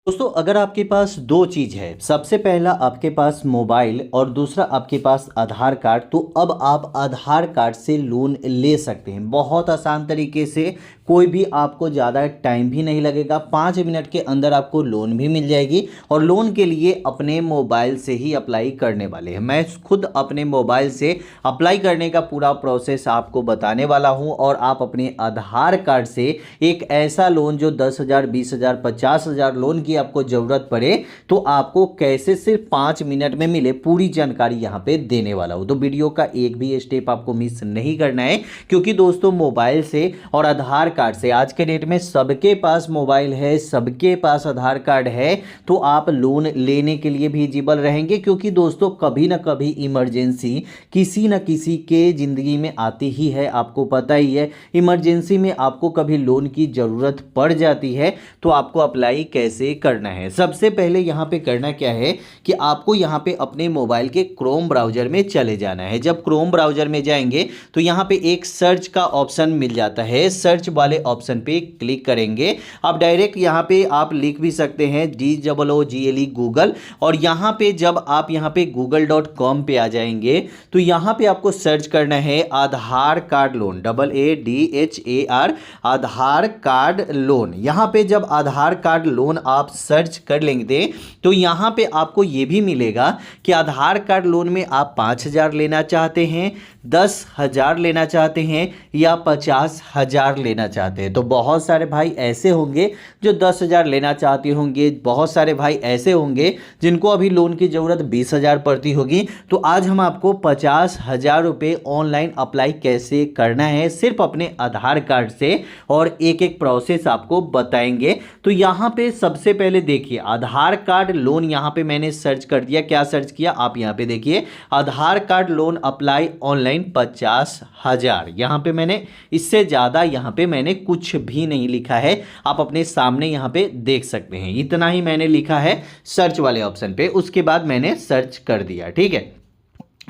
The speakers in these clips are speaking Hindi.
दोस्तों अगर आपके पास दो चीज़ है, सबसे पहला आपके पास मोबाइल और दूसरा आपके पास आधार कार्ड, तो अब आप आधार कार्ड से लोन ले सकते हैं बहुत आसान तरीके से। कोई भी आपको ज़्यादा टाइम भी नहीं लगेगा, 5 मिनट के अंदर आपको लोन भी मिल जाएगी। और लोन के लिए अपने मोबाइल से ही अप्लाई करने वाले हैं। मैं खुद अपने मोबाइल से अप्लाई करने का पूरा प्रोसेस आपको बताने वाला हूं। और आप अपने आधार कार्ड से एक ऐसा लोन जो 10,000, 20,000, 50,000 लोन की आपको जरूरत पड़े तो आपको कैसे सिर्फ 5 मिनट में मिले, पूरी जानकारी यहां पे देने वाला हूं। तो वीडियो का एक भी स्टेप आपको मिस नहीं करना है, क्योंकि दोस्तों मोबाइल से और आधार कार्ड से आज के डेट में सबके पास मोबाइल है, सबके पास आधार कार्ड है, तो आप लोन लेने के लिए भी एलिजिबल रहेंगे। क्योंकि दोस्तों कभी ना कभी इमरजेंसी किसी न किसी के जिंदगी में आती ही है, आपको पता ही है। इमरजेंसी में आपको कभी लोन की जरूरत पड़ जाती है, तो आपको अप्लाई कैसे करना है। सबसे पहले यहां पे करना क्या है कि आपको यहां पे अपने मोबाइल के क्रोम ब्राउजर में चले जाना है। जब क्रोम ब्राउजर में जाएंगे तो यहां पे एक सर्च का ऑप्शन मिल जाता है, सर्च वाले ऑप्शन पे क्लिक करेंगे। आप डायरेक्ट यहां पे आप लिख भी सकते हैं DOOGLE गूगल। और यहां पे जब आप यहां पे google.com पे आ जाएंगे तो यहां पे आपको सर्च करना है आधार कार्ड लोन, AADHAR, आधार कार्ड लोन। यहां पे जब आधार कार्ड लोन आप सर्च कर लेंगे तो यहां पे आपको यह भी मिलेगा कि आधार कार्ड लोन में आप 5,000 लेना चाहते हैं, 10,000 लेना चाहते हैं या 50,000 लेना चाहते हैं। तो बहुत सारे भाई ऐसे होंगे जो 10,000 लेना चाहते होंगे, बहुत सारे भाई ऐसे होंगे जिनको अभी लोन की जरूरत 20,000 पड़ती होगी। तो आज हम आपको 50,000 रुपये ऑनलाइन अप्लाई कैसे करना है सिर्फ अपने आधार कार्ड से, और एक एक प्रोसेस आपको बताएंगे। तो यहां पे सबसे पहले देखिए आधार कार्ड लोन, यहां पे मैंने सर्च कर दिया। क्या सर्च किया आप यहां पे देखिए, आधार कार्ड लोन अप्लाई ऑनलाइन 50,000। यहां पे मैंने इससे ज्यादा यहां पे मैंने कुछ भी नहीं लिखा है, आप अपने सामने यहां पे देख सकते हैं। इतना ही मैंने लिखा है सर्च वाले ऑप्शन पे, उसके बाद मैंने सर्च कर दिया। ठीक है,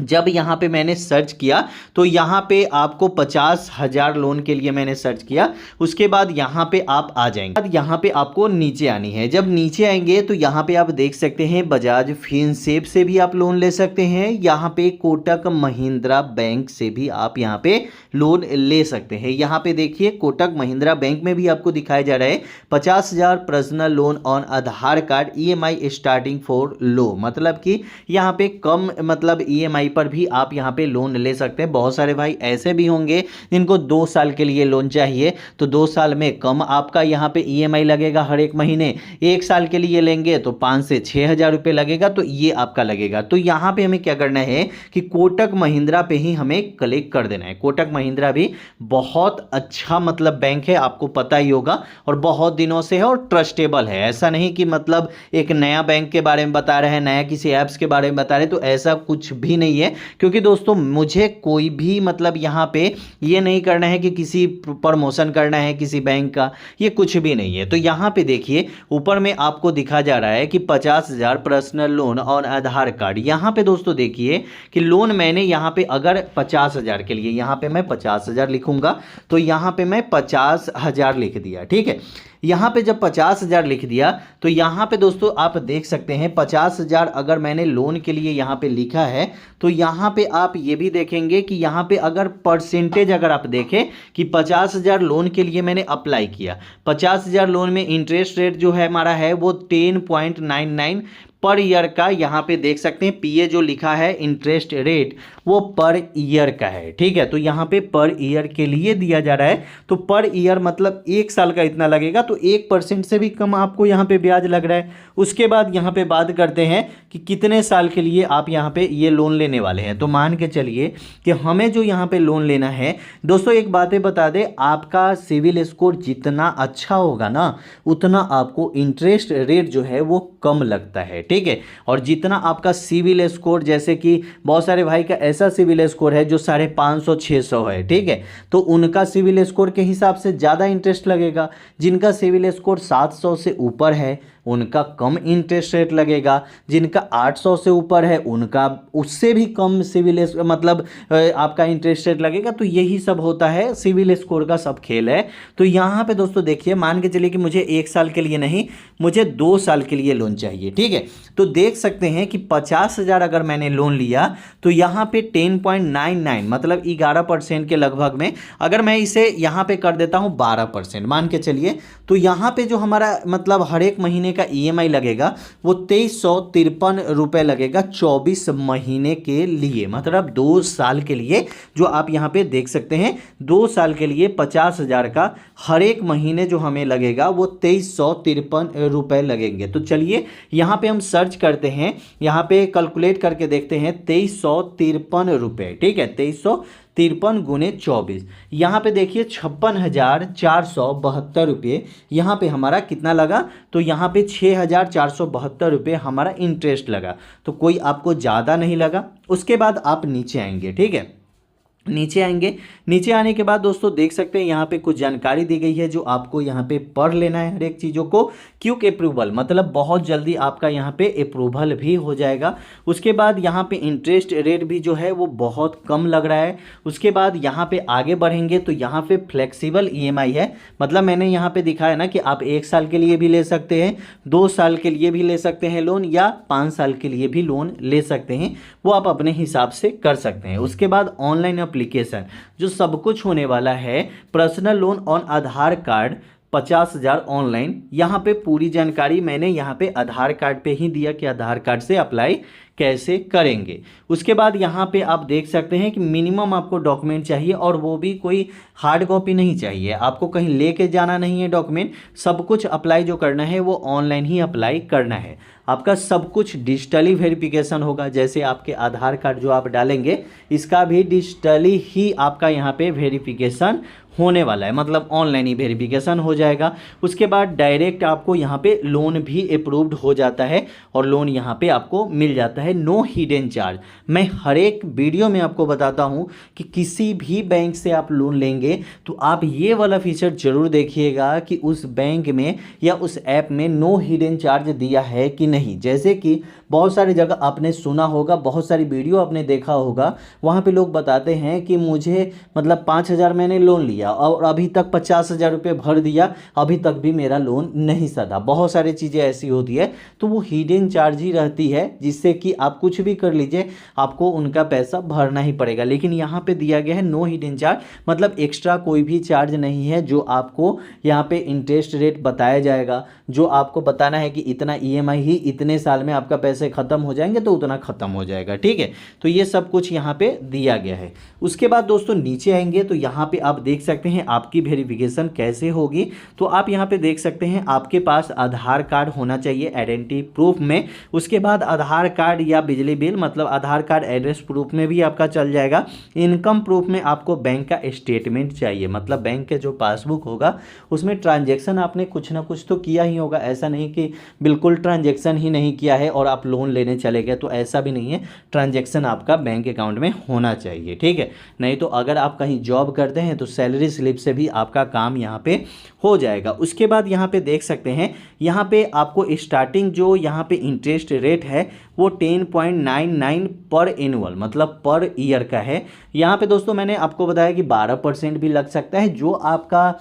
जब यहां पे मैंने सर्च किया तो यहां पे आपको 50,000 लोन के लिए मैंने सर्च किया। उसके बाद यहां पे आप आ जाएंगे, यहां पे आपको नीचे आनी है। जब नीचे आएंगे तो यहां पे आप देख सकते हैं बजाज फिनसेप से भी आप लोन ले सकते हैं, यहां पे कोटक महिंद्रा बैंक से भी आप यहां पे लोन ले सकते हैं। यहां पे देखिए कोटक महिंद्रा बैंक में भी आपको दिखाया जा रहा है 50,000 personal loan on Aadhaar card, EMI starting for low, मतलब कि यहां पे कम मतलब EMI पर भी आप यहां पे लोन ले सकते हैं। बहुत सारे भाई ऐसे भी होंगे जिनको 2 साल के लिए लोन चाहिए, तो 2 साल में कम आपका यहां पे EMI लगेगा हर एक महीने। 1 साल के लिए लेंगे तो 5 से 6,000 रुपए लगेगा, तो ये आपका लगेगा। तो यहां पे हमें क्या करना है कि कोटक महिंद्रा पे ही हमें क्लिक कर देना है। कोटक महिंद्रा भी बहुत अच्छा मतलब बैंक है, आपको पता ही होगा, और बहुत दिनों से है और ट्रस्टेबल है। ऐसा नहीं कि मतलब एक नया बैंक के बारे में बता रहे हैं, नया किसी ऐप्स के बारे में बता रहे हैं, तो ऐसा कुछ भी नहीं है। क्योंकि दोस्तों मुझे कोई भी मतलब यहां पे ये नहीं करना है कि किसी प्रमोशन करना है किसी बैंक का, ये कुछ भी नहीं है। तो यहां पे देखिए ऊपर में आपको दिखा जा रहा है कि 50,000 पर्सनल लोन और आधार कार्ड। यहां पे दोस्तों देखिए कि लोन मैंने यहां पे अगर 50,000 के लिए यहां पे मैं 50,000 लिखूंगा, तो यहां पे मैं 50,000 लिख दिया। ठीक है, यहां पे जब 50,000 लिख दिया तो यहां पे दोस्तों आप देख सकते हैं 50,000 अगर मैंने लोन के लिए यहां पे लिखा है, तो यहां पे आप ये भी देखेंगे कि यहां पे अगर परसेंटेज अगर आप देखें कि 50,000 लोन के लिए मैंने अप्लाई किया, 50,000 लोन में इंटरेस्ट रेट जो है हमारा है वो 10.99 पर ईयर का। यहां पे देख सकते हैं PA जो लिखा है इंटरेस्ट रेट वो पर ईयर का है। ठीक है, तो यहां पे पर ईयर के लिए दिया जा रहा है, तो पर ईयर मतलब 1 साल का इतना लगेगा, तो 1% से भी कम आपको यहां पे ब्याज लग रहा है। उसके बाद यहां पे बात करते हैं कि कितने साल के लिए आप यहां पे ये लोन लेने वाले हैं। तो मान के चलिए कि हमें जो यहां पे लोन लेना है, दोस्तों एक बातें बता दें, आपका सिविल स्कोर जितना अच्छा होगा ना, उतना आपको इंटरेस्ट रेट जो है वो कम लगता है। ठीक है। और जितना आपका सिविल स्कोर, जैसे कि बहुत सारे भाई का ऐसा सिविल स्कोर है जो 550 600 है, ठीक है, तो उनका सिविल स्कोर के हिसाब से ज़्यादा इंटरेस्ट लगेगा। जिनका सिविल स्कोर 700 से ऊपर है उनका कम इंटरेस्ट रेट लगेगा। जिनका 800 से ऊपर है उनका उससे भी कम सिविल मतलब आपका इंटरेस्ट रेट लगेगा। तो यही सब होता है, सिविल स्कोर का सब खेल है। तो यहाँ पे दोस्तों देखिए, मान के चलिए कि मुझे 1 साल के लिए नहीं, मुझे 2 साल के लिए लोन चाहिए, ठीक है। तो देख सकते हैं कि 50,000 अगर मैंने लोन लिया तो यहाँ पे 10.99 मतलब 11% के लगभग में, अगर मैं इसे यहाँ पे कर देता हूँ 12% मान के चलिए, तो यहाँ पे जो हमारा मतलब हर एक महीने का ईएमआई लगेगा वो 2353 रुपए लगेगा 24 महीने के लिए, मतलब 2 साल के लिए। जो आप यहाँ पे देख सकते हैं 2 साल के लिए 50,000 का हर एक महीने जो हमें लगेगा वो 2353 रुपए लगेंगे। तो चलिए यहाँ पे हम सर्च करते हैं, यहाँ पे कैलकुलेट करके देखते हैं 2353 रुपए, ठीक है, 2353 गुने 24, यहाँ पे देखिए 56,472 रुपये यहाँ पे हमारा कितना लगा, तो यहाँ पे 6,472 रुपये हमारा इंटरेस्ट लगा। तो कोई आपको ज़्यादा नहीं लगा। उसके बाद आप नीचे आएंगे, ठीक है, नीचे आएंगे, नीचे आने के बाद दोस्तों देख सकते हैं यहाँ पे कुछ जानकारी दी गई है जो आपको यहाँ पे पढ़ लेना है हर एक चीज़ों को। क्विक अप्रूवल मतलब बहुत जल्दी आपका यहाँ पे अप्रूवल भी हो जाएगा। उसके बाद यहाँ पे इंटरेस्ट रेट भी जो है वो बहुत कम लग रहा है। उसके बाद यहाँ पे आगे बढ़ेंगे तो यहाँ पे फ्लेक्सिबल ईएमआई है, मतलब मैंने यहाँ पे दिखाया ना कि आप 1 साल के लिए भी ले सकते हैं, 2 साल के लिए भी ले सकते हैं लोन, या 5 साल के लिए भी लोन ले सकते हैं, वो आप अपने हिसाब से कर सकते हैं। उसके बाद ऑनलाइन एप्लीकेशन जो सब कुछ होने वाला है, personal loan on Aadhaar card 50,000 online, यहाँ पे पूरी जानकारी मैंने यहाँ पे आधार कार्ड पे ही दिया कि आधार कार्ड से अप्लाई कैसे करेंगे। उसके बाद यहाँ पे आप देख सकते हैं कि मिनिमम आपको डॉक्यूमेंट चाहिए, और वो भी कोई हार्ड कॉपी नहीं चाहिए, आपको कहीं लेके जाना नहीं है डॉक्यूमेंट, सब कुछ अप्लाई जो करना है वो ऑनलाइन ही अप्लाई करना है। आपका सब कुछ डिजिटली वेरिफिकेशन होगा, जैसे आपके आधार कार्ड जो आप डालेंगे इसका भी डिजिटली ही आपका यहाँ पे वेरिफिकेशन होने वाला है, मतलब ऑनलाइन ही वेरिफिकेशन हो जाएगा। उसके बाद डायरेक्ट आपको यहाँ पे लोन भी अप्रूव्ड हो जाता है और लोन यहाँ पे आपको मिल जाता है, नो हिडन चार्ज। मैं हर एक वीडियो में आपको बताता हूँ कि किसी भी बैंक से आप लोन लेंगे तो आप ये वाला फीचर जरूर देखिएगा कि उस बैंक में या उस ऐप में नो हिडन चार्ज दिया है कि नहीं। जैसे कि बहुत सारी जगह आपने सुना होगा, बहुत सारी वीडियो आपने देखा होगा, वहाँ पे लोग बताते हैं कि मुझे मतलब 5,000 मैंने लोन लिया और अभी तक 50,000 रुपये भर दिया, अभी तक भी मेरा लोन नहीं सधा। बहुत सारी चीज़ें ऐसी होती है, तो वो हिडन चार्ज ही रहती है, जिससे कि आप कुछ भी कर लीजिए आपको उनका पैसा भरना ही पड़ेगा। लेकिन यहाँ पे दिया गया है नो हिडन चार्ज, मतलब एक्स्ट्रा कोई भी चार्ज नहीं है। जो आपको यहाँ पे इंटरेस्ट रेट बताया जाएगा, जो आपको बताना है कि इतना ईएमआई ही इतने साल में आपका पैसे ख़त्म हो जाएंगे तो उतना ख़त्म हो जाएगा, ठीक है। तो ये सब कुछ यहाँ पे दिया गया है। उसके बाद दोस्तों नीचे आएंगे तो यहाँ पे आप देख सकते हैं आपकी वेरिफिकेशन कैसे होगी। तो आप यहाँ पे देख सकते हैं आपके पास आधार कार्ड होना चाहिए आइडेंटिटी प्रूफ में। उसके बाद आधार कार्ड या बिजली बिल, मतलब आधार कार्ड एड्रेस प्रूफ में भी आपका चल जाएगा। इनकम प्रूफ में आपको बैंक का स्टेटमेंट चाहिए, मतलब बैंक के जो पासबुक होगा उसमें ट्रांजेक्शन आपने कुछ ना कुछ तो किया ही होगा। ऐसा नहीं कि बिल्कुल ट्रांजेक्शन ही नहीं किया है और आप लोन लेने चले गए, तो ऐसा भी नहीं है। ट्रांजेक्शन आपका बैंक अकाउंट में होना चाहिए, ठीक है। नहीं तो अगर आप कहीं जॉब करते हैं तो सैलरी स्लिप से भी आपका काम यहाँ पे हो जाएगा। उसके बाद यहाँ पे देख सकते हैं, यहाँ पे आपको स्टार्टिंग जो यहाँ पे इंटरेस्ट रेट है वो 10.99 पर एनुअल, मतलब पर ईयर का है। यहाँ पे दोस्तों मैंने आपको बताया कि 12% भी लग सकता है, जो आपका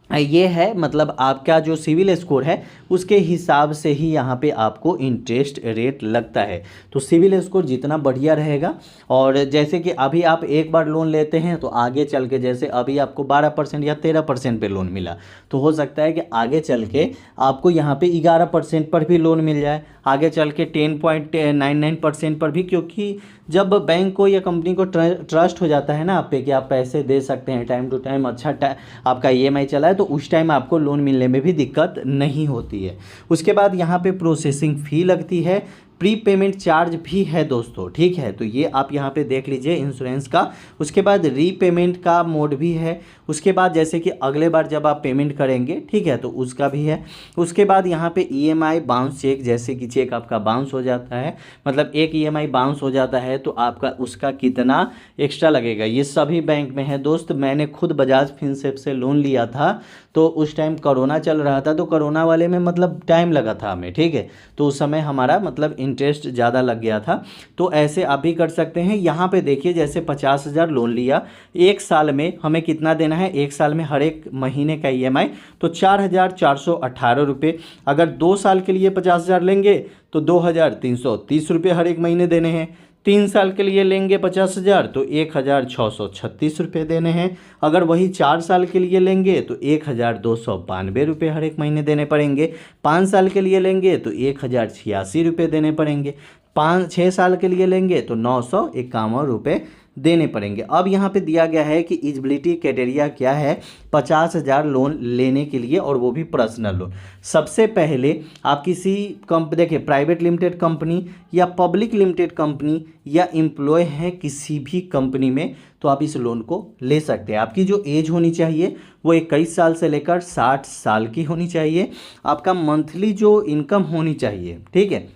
ये है, मतलब आपका जो सिविल स्कोर है उसके हिसाब से ही यहाँ पे आपको इंटरेस्ट रेट लगता है। तो सिविल स्कोर जितना बढ़िया रहेगा, और जैसे कि अभी आप एक बार लोन लेते हैं तो आगे चल के, जैसे अभी आपको 12% या 13% पे लोन मिला, तो हो सकता है कि आगे चल के आपको यहाँ पे 11% पर भी लोन मिल जाए, आगे चल के 10.99% पर भी, क्योंकि जब बैंक को या कंपनी को ट्रस्ट हो जाता है ना आप पे कि आप पैसे दे सकते हैं टाइम टू टाइम, अच्छा आपका ईएमआई चला है, तो उस टाइम आपको लोन मिलने में भी दिक्कत नहीं होती है। उसके बाद यहाँ पे प्रोसेसिंग फ़ी लगती है प्री पेमेंट चार्ज भी है दोस्तों, ठीक है। तो ये आप यहाँ पे देख लीजिए इंश्योरेंस का। उसके बाद रीपेमेंट का मोड भी है। उसके बाद जैसे कि अगले बार जब आप पेमेंट करेंगे, ठीक है, तो उसका भी है। उसके बाद यहाँ पे ईएमआई बाउंस चेक, जैसे कि चेक आपका बाउंस हो जाता है, मतलब एक ईएमआई बाउंस हो जाता है तो आपका उसका कितना एक्स्ट्रा लगेगा, ये सभी बैंक में है दोस्त। मैंने खुद बजाज फिनसेप से लोन लिया था, तो उस टाइम कोरोना चल रहा था, तो कोरोना वाले में मतलब टाइम लगा था हमें, ठीक है, तो उस समय हमारा मतलब इंटरेस्ट ज़्यादा लग गया था। तो ऐसे आप भी कर सकते हैं। यहाँ पे देखिए जैसे 50,000 लोन लिया, एक साल में हमें कितना देना है, एक साल में हर एक महीने का ईएमआई तो 4,418 रुपये। अगर 2 साल के लिए 50,000 लेंगे तो 2,330 रुपये हर एक महीने देने हैं। 3 साल के लिए लेंगे 50,000 तो 1,636 रुपये देने हैं। अगर वही 4 साल के लिए लेंगे तो 1,292 रुपये हर एक महीने देने पड़ेंगे। 5 साल के लिए लेंगे तो 1,086 रुपये देने पड़ेंगे। 6 साल के लिए लेंगे तो 951 रुपये देने पड़ेंगे। अब यहाँ पे दिया गया है कि एलिजिबिलिटी क्राइटेरिया क्या है 50,000 लोन लेने के लिए, और वो भी पर्सनल लोन। सबसे पहले आप किसी देखिए प्राइवेट लिमिटेड कंपनी या पब्लिक लिमिटेड कंपनी या एम्प्लॉय हैं किसी भी कंपनी में, तो आप इस लोन को ले सकते हैं। आपकी जो एज होनी चाहिए वो 21 साल से लेकर 60 साल की होनी चाहिए। आपका मंथली जो इनकम होनी चाहिए, ठीक है,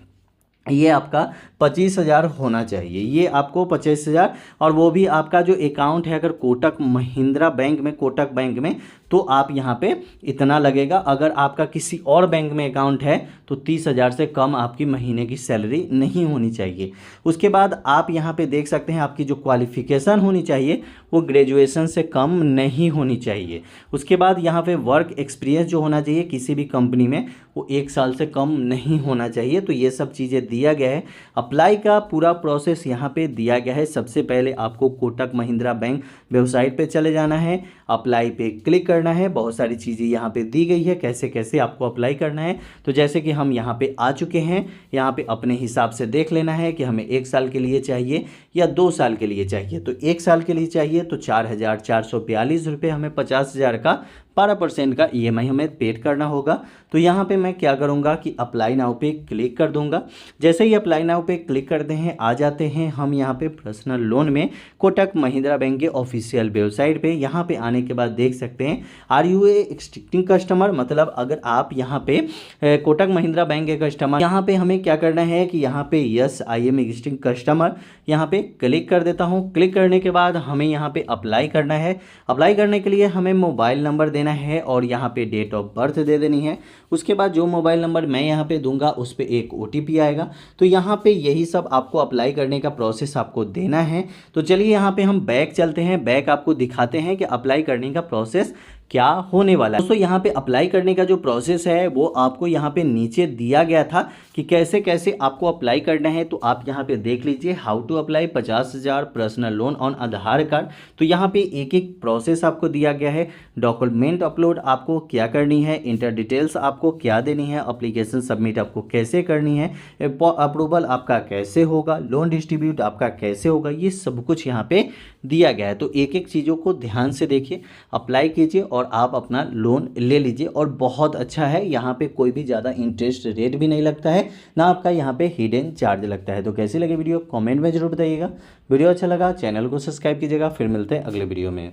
ये आपका 25,000 होना चाहिए। ये आपको 25,000, और वो भी आपका जो अकाउंट है अगर कोटक महिंद्रा बैंक में, कोटक बैंक में, तो आप यहाँ पे इतना लगेगा। अगर आपका किसी और बैंक में अकाउंट है तो 30,000 से कम आपकी महीने की सैलरी नहीं होनी चाहिए। उसके बाद आप यहाँ पे देख सकते हैं आपकी जो क्वालिफिकेशन होनी चाहिए वो ग्रेजुएशन से कम नहीं होनी चाहिए। उसके बाद यहाँ पे वर्क एक्सपीरियंस जो होना चाहिए किसी भी कंपनी में वो 1 साल से कम नहीं होना चाहिए। तो ये सब चीज़ें दिया गया है। अप्लाई का पूरा प्रोसेस यहाँ पे दिया गया है। सबसे पहले आपको कोटक महिंद्रा बैंक वेबसाइट पे चले जाना है, अप्लाई पे क्लिक करना है। बहुत सारी चीज़ें यहाँ पे दी गई है कैसे कैसे आपको अप्लाई करना है। तो जैसे कि हम यहाँ पे आ चुके हैं, यहाँ पे अपने हिसाब से देख लेना है कि हमें 1 साल के लिए चाहिए या 2 साल के लिए चाहिए। तो 1 साल के लिए चाहिए तो 4,442 रुपये हमें 50,000 का 12% का ईएमआई हमें पेड करना होगा। तो यहाँ पे मैं क्या करूँगा कि अप्लाई नाउ पे क्लिक कर दूंगा। जैसे ही अप्लाई नाउ पे क्लिक करते हैं आ जाते हैं हम यहाँ पे पर्सनल लोन में कोटक महिंद्रा बैंक के ऑफिशियल वेबसाइट पे। यहाँ पे आने के बाद देख सकते हैं are you a existing customer, मतलब अगर आप यहाँ पे कोटक महिंद्रा बैंक के कस्टमर, यहाँ पे हमें क्या करना है कि यहाँ पे yes I am existing customer, यहाँ पे क्लिक कर देता हूँ। क्लिक करने के बाद हमें यहाँ पे अप्लाई करना है। अप्लाई करने के लिए हमें मोबाइल नंबर देना है और यहाँ पे डेट ऑफ बर्थ दे देनी है। उसके बाद जो मोबाइल नंबर मैं यहाँ पे दूंगा उस पर एक OTP आएगा। तो यहाँ पे यही सब आपको अप्लाई करने का प्रोसेस आपको देना है। तो चलिए यहाँ पे हम बैक चलते हैं, बैक आपको दिखाते हैं कि अप्लाई करने का प्रोसेस क्या होने वाला है। दोस्तों यहाँ पे अप्लाई करने का जो प्रोसेस है वो आपको यहाँ पे नीचे दिया गया था कि कैसे कैसे आपको अप्लाई करना है। तो आप यहाँ पे देख लीजिए how to apply 50,000 personal loan on Aadhaar card. तो यहाँ पे एक एक प्रोसेस आपको दिया गया है। डॉक्यूमेंट अपलोड आपको क्या करनी है, इंटर डिटेल्स आपको क्या देनी है, अप्लीकेशन सबमिट आपको कैसे करनी है, अप्रूवल आपका कैसे होगा, लोन डिस्ट्रीब्यूट आपका कैसे होगा, ये सब कुछ यहाँ पे दिया गया है। तो एक एक चीज़ों को ध्यान से देखिए, अप्लाई कीजिए और आप अपना लोन ले लीजिए। और बहुत अच्छा है, यहाँ पे कोई भी ज़्यादा इंटरेस्ट रेट भी नहीं लगता है, ना आपका यहाँ पे हिडन चार्ज लगता है। तो कैसी लगी वीडियो कमेंट में जरूर बताइएगा। वीडियो अच्छा लगा चैनल को सब्सक्राइब कीजिएगा। फिर मिलते हैं अगले वीडियो में।